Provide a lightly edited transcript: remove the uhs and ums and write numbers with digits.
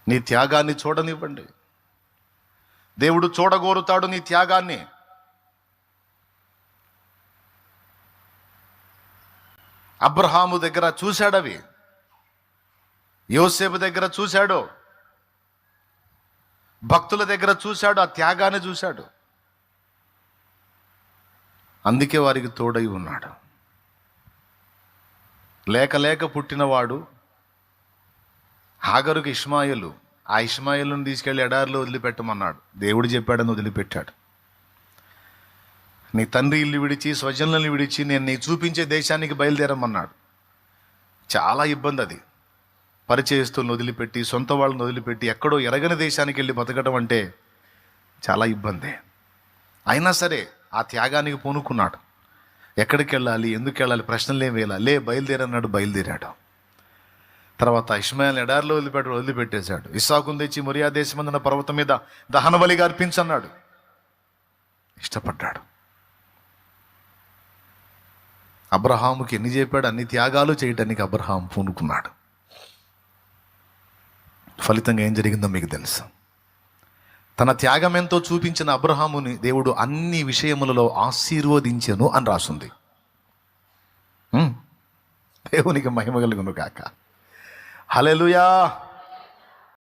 నీ త్యాగాన్ని చూడనివ్వండి. దేవుడు చూడగోరుతాడు నీ త్యాగాన్ని. అబ్రహాము దగ్గర చూశాడు, అవి యోసేపు దగ్గర చూశాడు, భక్తుల దగ్గర చూశాడు, ఆ త్యాగాన్ని చూశాడు. అందుకే వారికి తోడై ఉన్నాడు. లేక లేక పుట్టినవాడు హాగరుకి ఇష్మాయేలు. ఆ ఇష్మాయేలును తీసుకెళ్ళి ఎడారిలో వదిలిపెట్టమన్నాడు. దేవుడు చెప్పాడని వదిలిపెట్టాడు. నీ తండ్రి ఇల్లు విడిచి స్వజనులను విడిచి నేను నీకు చూపించే దేశానికి బయలుదేరమన్నాడు. చాలా ఇబ్బంది అది. పరిచయస్తులను వదిలిపెట్టి, సొంత వాళ్ళని వదిలిపెట్టి ఎక్కడో ఎరగని దేశానికి వెళ్ళి బతకడం అంటే చాలా ఇబ్బంది. అయినా సరే ఆ త్యాగానికి పూనుకున్నాడు. ఎక్కడికి వెళ్ళాలి, ఎందుకు వెళ్ళాలి, ప్రశ్నలేం వేయాలి, లే బయలుదేరన్నాడు. బయలుదేరాడు. తర్వాత ఇష్మాయేల్ ఎడారిలో వదిలిపెట్టేశాడు. ఇస్సాకును తెచ్చి మొరియా దేశమందున పర్వతం మీద దహన బలిగా అర్పించన్నాడు. ఇష్టపడ్డాడు. అబ్రహాముకి ఎన్ని చెప్పాడు, అన్ని త్యాగాలు చేయడానికి అబ్రహాం పూనుకున్నాడు. ఫలితంగా ఏం జరిగిందో మీకు తెలుసు. తన త్యాగం ఎంతో చూపించిన అబ్రహాముని దేవుడు అన్ని విషయములలో ఆశీర్వదించెను అని రాసుంది. దేవునికి మహిమ కలుగును గాక. హల్లెలూయా.